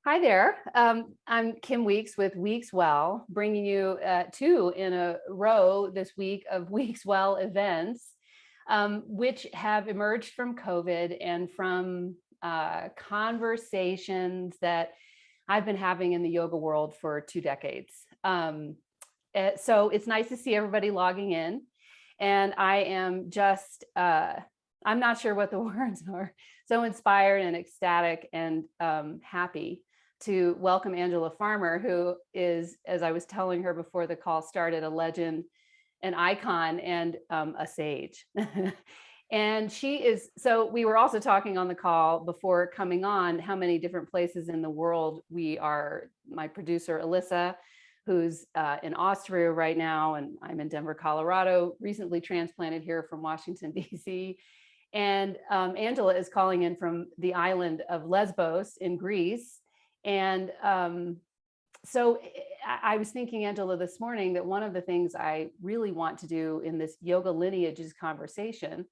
Hi there. I'm Kim Weeks with Weeks Well, bringing you two in a row this week of Weeks Well events, which have emerged from COVID and from conversations that I've been having in the yoga world for 2 decades. So it's nice to see everybody logging in. And I am just, I'm not sure what the words are, so inspired and ecstatic and happy to welcome Angela Farmer, who is, as I was telling her before the call started, a legend, an icon, and a sage. And she is, so we were also talking on the call before coming on how many different places in the world we are. My producer, Alyssa, who's in Austria right now, and I'm in Denver, Colorado, recently transplanted here from Washington, DC. And Angela is calling in from the island of Lesbos in Greece. And so I was thinking, Angela, this morning that one of the things I really want to do in this yoga lineages conversation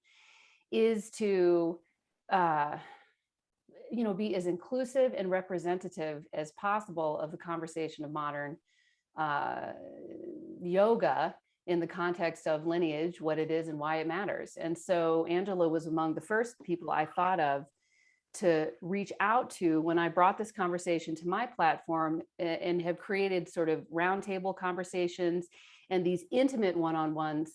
is to, be as inclusive and representative as possible of the conversation of modern yoga in the context of lineage, what it is and why it matters. And so Angela was among the first people I thought of to reach out to when I brought this conversation to my platform and have created sort of roundtable conversations and these intimate one-on-ones,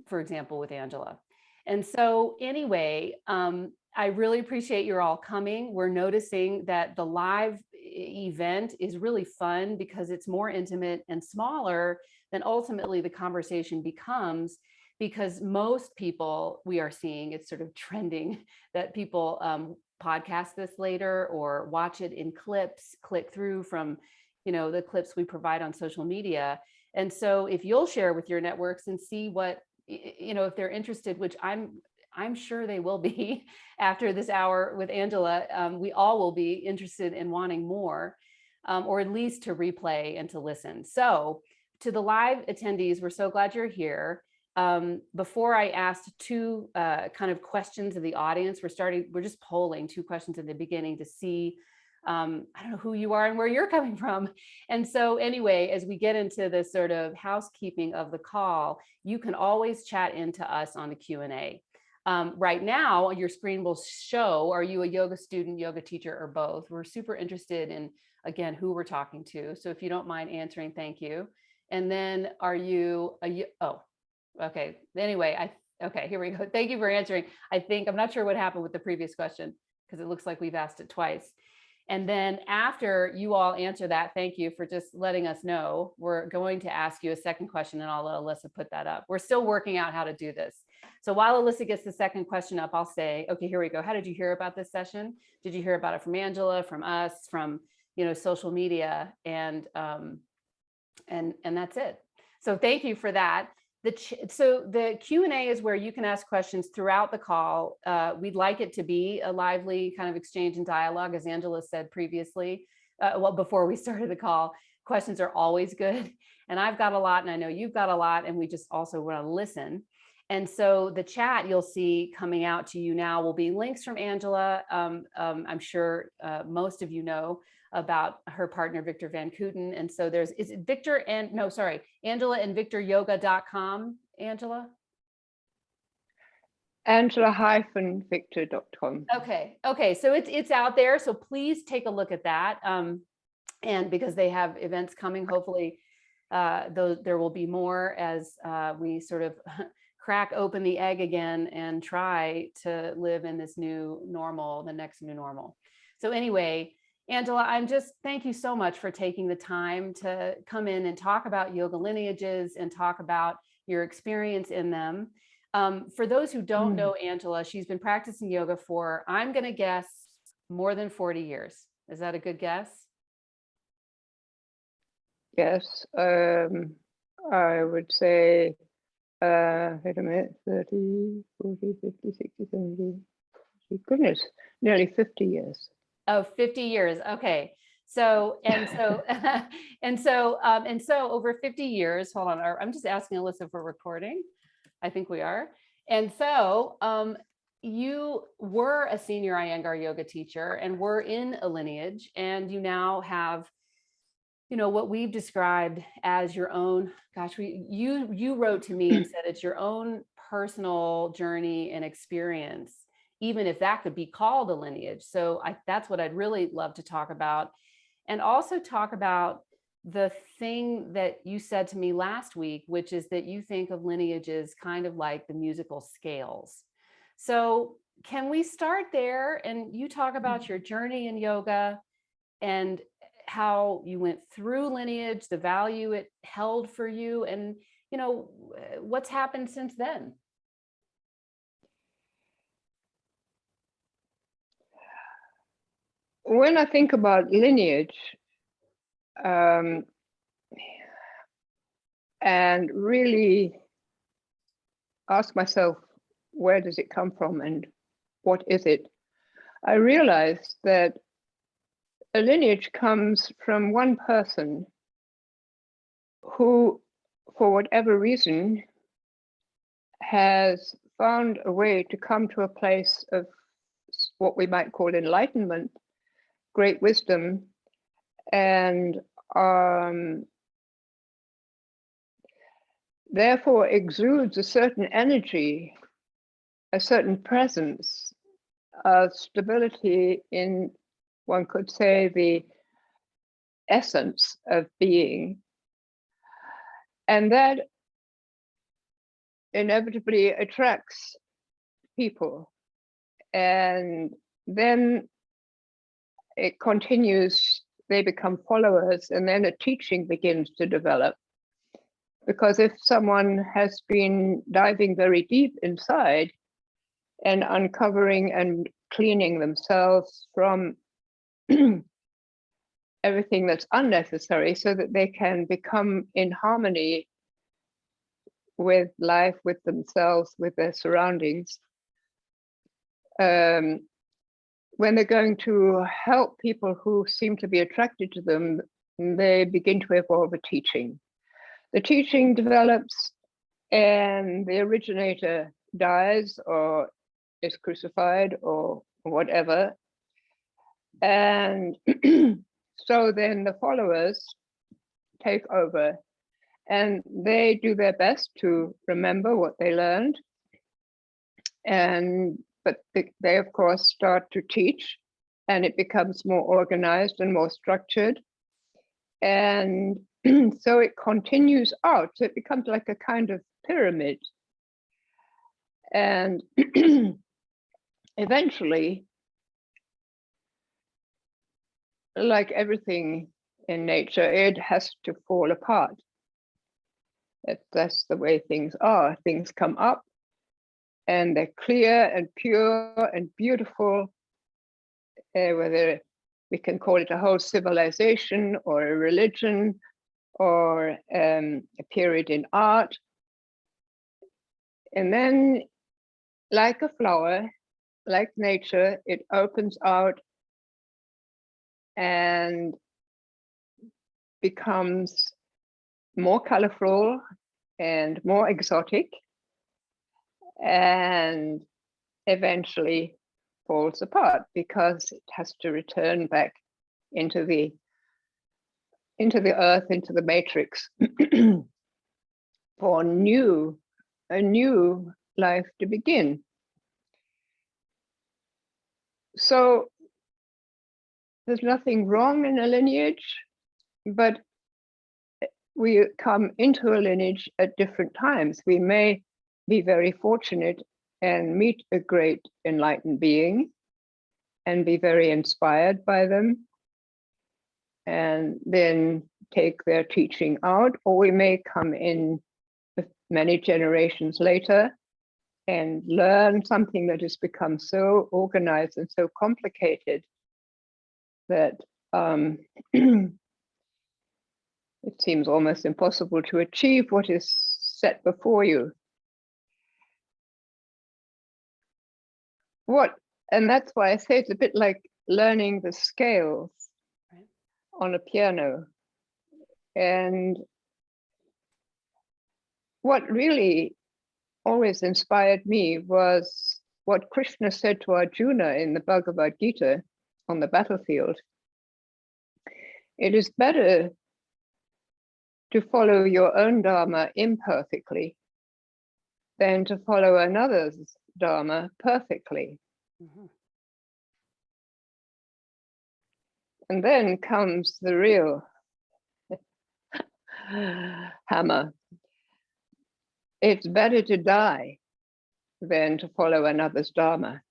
for example, with Angela. And so anyway, I really appreciate you're all coming. We're noticing that the live event is really fun because it's more intimate and smaller than ultimately the conversation becomes, because most people we are seeing, it's sort of trending that people podcast this later or watch it in clips, click through from, the clips we provide on social media. And so if you'll share with your networks and see what, if they're interested, which I'm sure they will be after this hour with Angela, we all will be interested in wanting more, or at least to replay and to listen. So to the live attendees, we're so glad you're here. Before I asked two kind of questions of the audience, we're just polling two questions in the beginning to see, I don't know who you are and where you're coming from. And so anyway, as we get into the sort of housekeeping of the call, you can always chat into us on the Q&A. Right now, your screen will show, are you a yoga student, yoga teacher, or both? We're super interested in, again, who we're talking to. So if you don't mind answering, thank you. And then are you okay. Anyway, okay, here we go. Thank you for answering. I'm not sure what happened with the previous question because it looks like we've asked it twice. And then after you all answer that, thank you for just letting us know. We're going to ask you a second question and I'll let Alyssa put that up. We're still working out how to do this. So while Alyssa gets the second question up, I'll say, okay, here we go. How did you hear about this session? Did you hear about it from Angela, from us, from, social media? And that's it. So thank you for that. So the Q&A is where you can ask questions throughout the call. We'd like it to be a lively kind of exchange and dialogue, as Angela said previously. Before we started the call, questions are always good. And I've got a lot, and I know you've got a lot, and we just also want to listen. And so the chat you'll see coming out to you now will be links from Angela. I'm sure most of you know about her partner, Victor Van Kooten. And so is it Victor and, no, sorry, Angela and victoryoga.com, Angela? Angela-victor.com. Okay, so it's out there. So please take a look at that. And because they have events coming, hopefully there will be more as we sort of crack open the egg again and try to live in this new normal, the next new normal. So anyway, Angela, thank you so much for taking the time to come in and talk about yoga lineages and talk about your experience in them. For those who don't know Angela, she's been practicing yoga for, I'm going to guess, more than 40 years. Is that a good guess? Yes, I would say, wait a minute, 30, 40, 50, 60, 70, goodness, nearly 50 years. Oh, 50 years. Okay. So over 50 years, hold on. I'm just asking Alyssa if we're recording. I think we are. And so, you were a senior Iyengar yoga teacher and were in a lineage, and you now have, what we've described as your own, gosh, you wrote to me and said it's your own personal journey and experience, even if that could be called a lineage. So that's what I'd really love to talk about. And also talk about the thing that you said to me last week, which is that you think of lineages kind of like the musical scales. So can we start there and you talk about your journey in yoga and how you went through lineage, the value it held for you, and what's happened since then? When I think about lineage, and really ask myself, where does it come from and what is it? I realized that a lineage comes from one person who, for whatever reason, has found a way to come to a place of what we might call enlightenment, great wisdom, and therefore exudes a certain energy, a certain presence, a stability in, one could say, the essence of being. And that inevitably attracts people. And then it continues, they become followers, and then a teaching begins to develop. Because if someone has been diving very deep inside and uncovering and cleaning themselves from everything that's unnecessary so that they can become in harmony with life, with themselves, with their surroundings, when they're going to help people who seem to be attracted to them, they begin to evolve a teaching. The teaching develops and the originator dies or is crucified or whatever. And so then the followers take over and they do their best to remember what they learned. But they of course start to teach and it becomes more organized and more structured. And so it continues out. So it becomes like a kind of pyramid. And eventually, like everything in nature, it has to fall apart. That's the way things are. Things come up and they're clear and pure and beautiful, whether we can call it a whole civilization or a religion or a period in art. And then, like a flower, like nature, it opens out and becomes more colorful and more exotic, and eventually falls apart because it has to return back into the earth, into the matrix for a new life to begin. So there's nothing wrong in a lineage, but we come into a lineage at different times. We may be very fortunate and meet a great enlightened being and be very inspired by them and then take their teaching out, or we may come in many generations later and learn something that has become so organized and so complicated that it seems almost impossible to achieve what is set before you. And that's why I say it's a bit like learning the scales on a piano. And what really always inspired me was what Krishna said to Arjuna in the Bhagavad Gita on the battlefield. It is better to follow your own dharma imperfectly than to follow another's dharma perfectly. Mhm. And then comes the real hammer. It's better to die than to follow another's dharma.